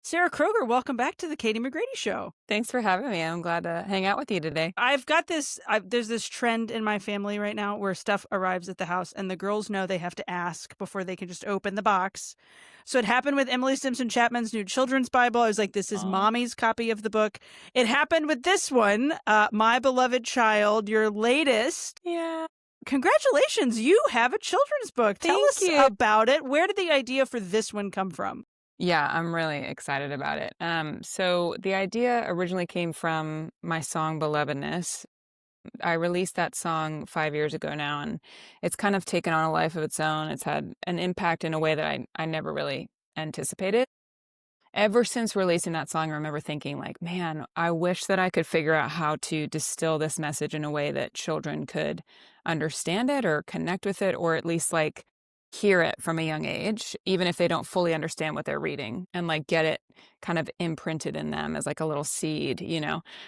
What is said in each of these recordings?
Sarah Kroger, welcome back to the Katie McGrady Show. Thanks for having me. I'm glad to hang out with you today. I've got this, there's this trend in my family right now where stuff arrives at the house and the girls know they have to ask before they can just open the box. So it happened with Emily Simpson Chapman's new children's Bible. I was like, this is Oh, mommy's copy of the book. It happened with this one, My Beloved Child, your latest. yeah. Congratulations, you have a children's book. Tell Thank us you. about it. Where did the idea for this one come from? Yeah, I'm really excited about it. So the idea originally came from my song Belovedness. I released that song 5 years ago now, and it's kind of taken on a life of its own. It's had an impact in a way that I never really anticipated. Ever since releasing that song, I remember thinking like, man, I wish that I could figure out how to distill this message in a way that children could understand it or connect with it, or at least like hear it from a young age, even if they don't fully understand what they're reading, and like get it kind of imprinted in them as like a little seed,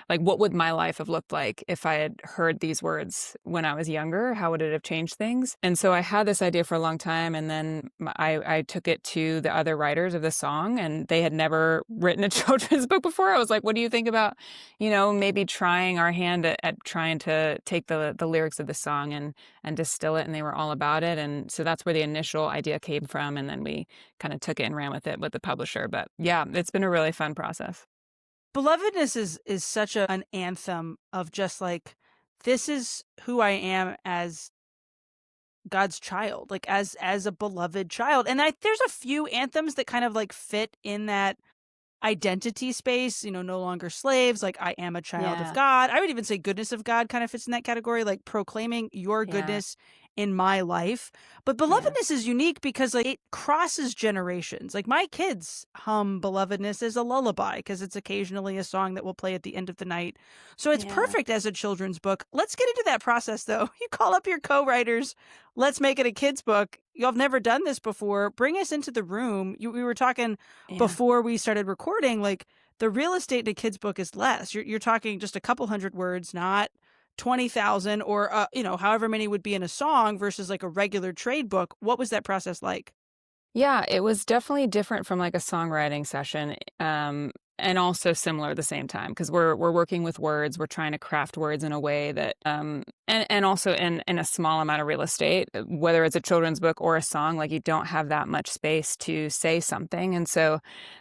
like what would my life have looked like if I had heard these words when I was younger? How would it have changed things? And so I had this idea for a long time, and then I took it to the other writers of the song, and they had never written a children's book before. I was like, what do you think about, maybe trying our hand at trying to take the lyrics of the song and distill it? And they were all about it. And so that's where the initial idea came from. And then we kind of took it and ran with it with the publisher. But yeah, it's been a really fun process. Belovedness is such an anthem of just like, this is who I am as God's child, like as a beloved child. And there's a few anthems that kind of like fit in that identity space, no longer slaves, like I am a child of Yeah. God. I would even say goodness of God kind of fits in that category, like proclaiming your Yeah. goodness in my life. But Yeah. belovedness is unique because like it crosses generations. Like my kids hum belovedness as a lullaby because it's occasionally a song that will play at the end of the night. So it's Yeah. perfect as a children's book. Let's get into that process though. You call up your co-writers, let's make it a kid's book. Y'all have never done this before. Bring us into the room. We were talking Yeah. before we started recording, like the real estate in a kid's book is less. You're talking just a couple hundred words, not 20,000 or however many would be in a song versus like a regular trade book. What was that process like? Yeah, it was definitely different from like a songwriting session, and also similar at the same time because we're working with words. We're trying to craft words in a way that, and also in a small amount of real estate, whether it's a children's book or a song, like you don't have that much space to say something, and so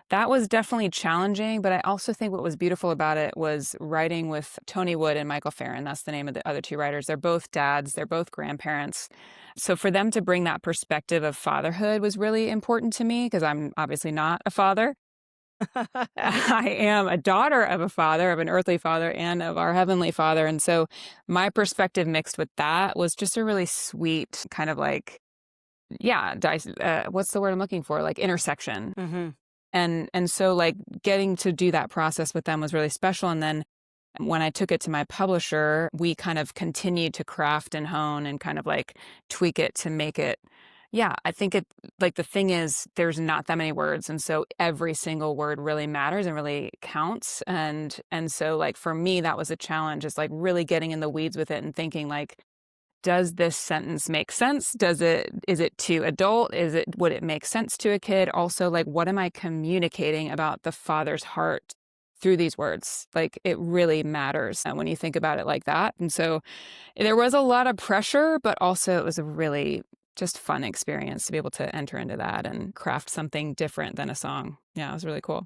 that was definitely challenging. But I also think what was beautiful about it was writing with Tony Wood and Michael Farron. That's the name of the other two writers. They're both dads. They're both grandparents. So for them to bring that perspective of fatherhood was really important to me because I'm obviously not a father. I am a daughter of a father, of an earthly father and of our heavenly father. And so my perspective mixed with that was just a really sweet kind of like, yeah, what's the word I'm looking for? Like intersection. Hmm. And so like getting to do that process with them was really special. And then when I took it to my publisher, we kind of continued to craft and hone and kind of like tweak it to make it. Yeah, I think it like the thing is there's not that many words, and so every single word really matters and really counts. And so like for me that was a challenge, is like really getting in the weeds with it and thinking like, does this sentence make sense? Is it too adult? Would it make sense to a kid? Also, like, what am I communicating about the father's heart through these words? Like, it really matters when you think about it like that. And so there was a lot of pressure, but also it was a really just fun experience to be able to enter into that and craft something different than a song. Yeah, it was really cool.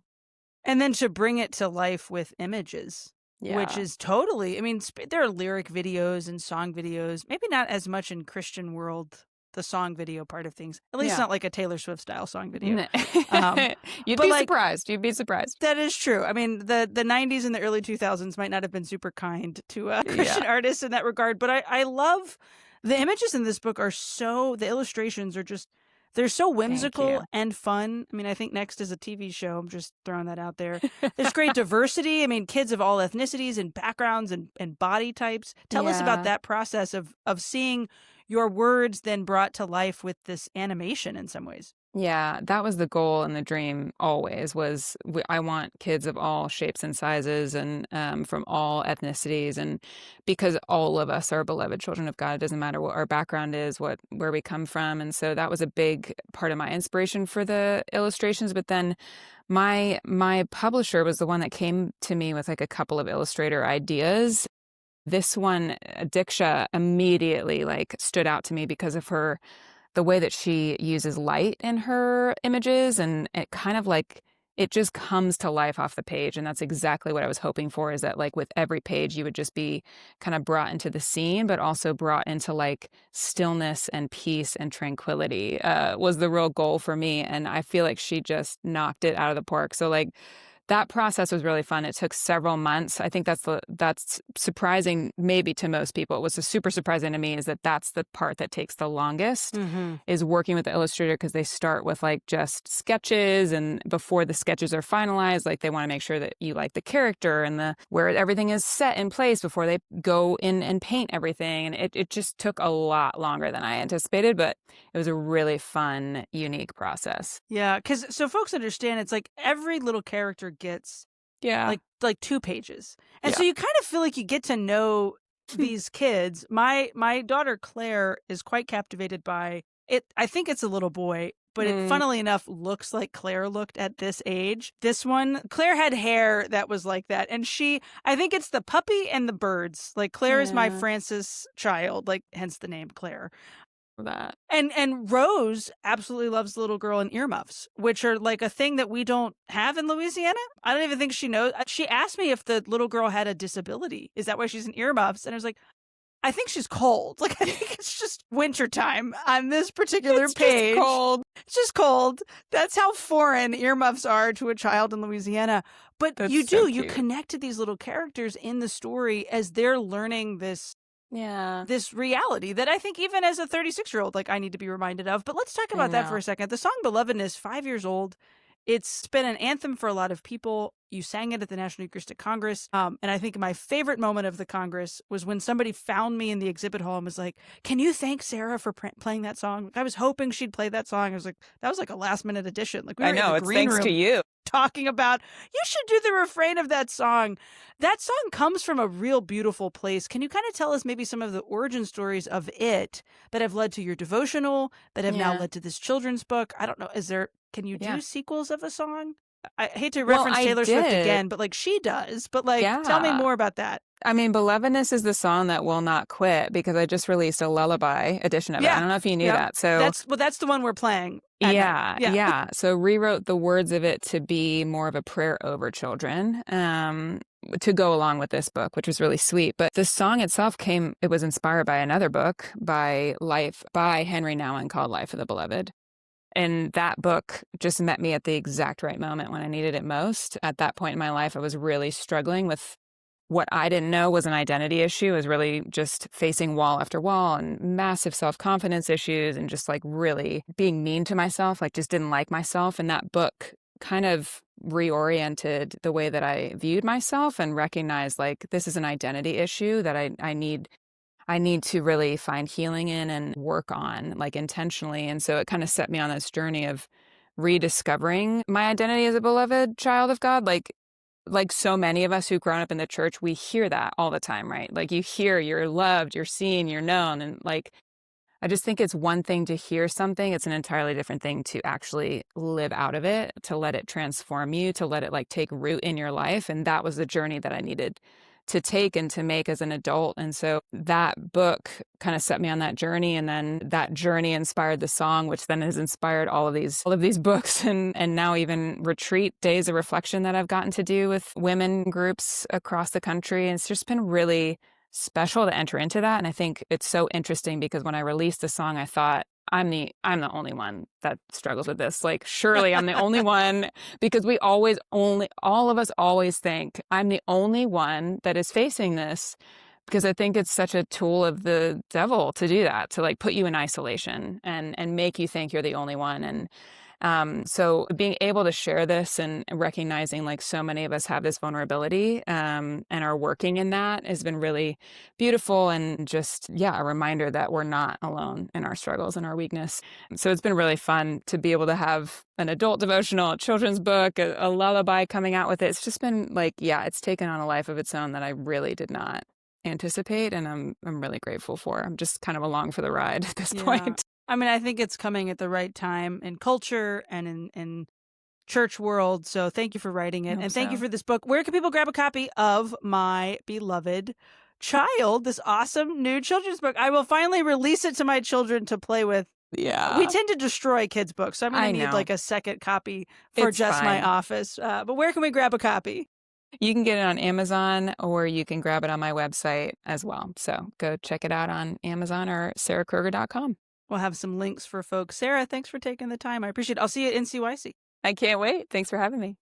And then to bring it to life with images, which Yeah. is totally, I mean, there are lyric videos and song videos, maybe not as much in Christian world, the song video part of things, at least Yeah. not like a Taylor Swift style song video. N- Um, You'd but be like, surprised. You'd be surprised. that is true. I mean, the 90s and the early 2000s might not have been super kind to Yeah. Christian artists in that regard, but I love the images in this book are so, the illustrations are just, they're so Thank whimsical you. and fun. I mean, I think next is a TV show. I'm just throwing that out there. There's great diversity. I mean, kids of all ethnicities and backgrounds and body types. Tell us about Yeah. that process of seeing your words then brought to life with this animation in some ways. Yeah, that was the goal and the dream always was I want kids of all shapes and sizes and from all ethnicities, and because all of us are beloved children of God. It doesn't matter what our background is, where we come from. And so that was a big part of my inspiration for the illustrations. But then My publisher was the one that came to me with, like, a couple of illustrator ideas. This one, Diksha, immediately, like, stood out to me because of the way that she uses light in her images, and it kind of like it just comes to life off the page, and that's exactly what I was hoping for, is that, like, with every page, you would just be kinda brought into the scene, but also brought into, like, stillness and peace and tranquility, was the real goal for me, and I feel like she just knocked it out of the park. So, like, that process was really fun. It took several months. I think that's surprising maybe to most people. It was super surprising to me is that that's the part that takes the longest, Mhm. is working with the illustrator, because they start with, like, just sketches, and before the sketches are finalized, like, they wanna make sure that you like the character and the where everything is set in place before they go in and paint everything, and it just took a lot longer than I anticipated, but it was a really fun, unique process. Yeah, 'cause so folks understand, it's like every little character gets Yeah. like 2 pages. And Yeah. so you kind of feel like you get to know these kids. My daughter Claire is quite captivated by it. I think it's a little boy, but it Mm, funnily enough looks like Claire looked at this age. This one, Claire had hair that was like that. And I think it's the puppy and the birds. Like Claire is my yeah, Francis child, like hence the name Claire. that. And Rose absolutely loves the little girl in earmuffs, which are like a thing that we don't have in Louisiana. I don't even think she knows. She asked me if the little girl had a disability. Is that why she's in earmuffs? And I was like, I think she's cold. Like, I think it's just wintertime on this particular It's just page. cold. It's just cold. That's how foreign earmuffs are to a child in Louisiana. But That's you so do, you cute. connect to these little characters in the story as they're learning Yeah, this reality that I think even as a 36-year-old, like, I need to be reminded of. But let's talk I about that for know. a second. The song Belovedness, 5 years old. It's been an anthem for a lot of people. You sang it at the National Eucharistic Congress. And I think my favorite moment of the Congress was when somebody found me in the exhibit hall and was like, "Can you thank Sarah for playing that song?" Like, I was hoping she'd play that song. I was like, that was like a last minute addition. Like, we I were in the know, it's green thanks to room you. talking about, you should do the refrain of that song. That song comes from a real beautiful place. Can you kind of tell us maybe some of the origin stories of it that have led to your devotional, that have now Yeah, led to this children's book? I don't know. Can you yeah. do sequels of a song? I hate to Well, reference I Taylor Swift did. again, but like she does. But like, tell me Yeah. more about that. I mean, Belovedness is the song that will not quit, because I just released a lullaby edition of it. I Yeah. don't know if you knew Yep. that. So That's the one we're playing at night. yeah, Yeah. yeah. So rewrote the words of it to be more of a prayer over children, to go along with this book, which was really sweet. But the song itself it was inspired by another book by Henry Nouwen called Life of the Beloved. And that book just met me at the exact right moment when I needed it most. At that point in my life, I was really struggling with what I didn't know was an identity issue. Is really just facing wall after wall and massive self-confidence issues, and just like really being mean to myself, like just didn't like myself. And that book kind of reoriented the way that I viewed myself, and recognized, like, this is an identity issue that I need to really find healing in and work on, like, intentionally. And so it kind of set me on this journey of rediscovering my identity as a beloved child of God. Like so many of us who've grown up in the church, we hear that all the time, right? Like, you hear you're loved, you're seen, you're known. And like, I just think it's one thing to hear something, it's an entirely different thing to actually live out of it, to let it transform you, to let it, like, take root in your life. And that was the journey that I needed to take and to make as an adult. And so that book kind of set me on that journey, and then that journey inspired the song, which then has inspired all of these books, and now even retreat days of reflection that I've gotten to do with women groups across the country. And it's just been really special to enter into that. And I think it's so interesting because when I released the song, I thought, I'm the only one that struggles with this. Like, surely I'm the only one, because all of us always think I'm the only one that is facing this, because I think it's such a tool of the devil to do that, to like put you in isolation and make you think you're the only one. And so being able to share this and recognizing, like, so many of us have this vulnerability, and are working in that, has been really beautiful, and just, yeah, a reminder that we're not alone in our struggles and our weakness. So it's been really fun to be able to have an adult devotional, a children's book, a lullaby coming out with it. It's just been like, yeah, it's taken on a life of its own that I really did not anticipate, and I'm really grateful for. I'm just kind of along for the ride at this Yeah. point. I mean, I think it's coming at the right time in culture and in church world. So thank you for writing I it. hope And thank you so. for this book. Where can people grab a copy of My Beloved Child, this awesome new children's book? I will finally release it to my children to play with. We Yeah, tend to destroy kids' books, so I'm gonna I need, know. like, a second copy for It's just my fine. office, but where can we grab a copy? You can get it on Amazon or you can grab it on my website as well. So go check it out on Amazon or sarahkroger.com. We'll have some links for folks. Sarah, thanks for taking the time. I appreciate it. I'll see you at NCYC. I can't wait. Thanks for having me.